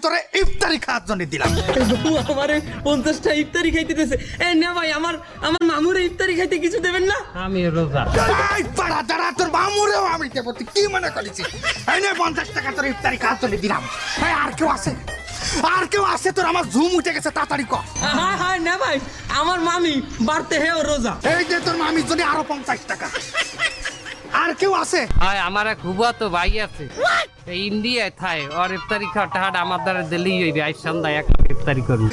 তোরে ইফতারি খাওয়ার জন্য দিলাম। আমারে 50টা ইফতারি খাইতে দিয়েছে। এ না ভাই, আমার মামুরে ইফতারি খাইতে কিছু দেবেন না? আমি রোজা। এই পাড়া দাঁড়া, তোর মামুরেও আমি দেবো, তুই কি মনে করেছিস? এই নে 50 টাকা তোর ইফতারি খাওয়ার জন্য দিলাম। এই আর কেউ আছে? আর কেউ আছে? তোর আমার ঝুম উঠে গেছে, তাড়াতাড়ি কর। হ্যাঁ হ্যাঁ না ভাই, আমার মামি বাড়তে হেও রোজা। এই যে তোর মামির জন্য আরো 50 টাকা। আর কেউ আছে? হয় আমার এক হুবাতো ভাই আছে, ইন্ডিয়ায় থায়, ওর ইফতারি খাওয়া টাকাটা আমার দ্বারা দিলেই হইবে। আজ সন্ধ্যায় এক ইফতারি করবো।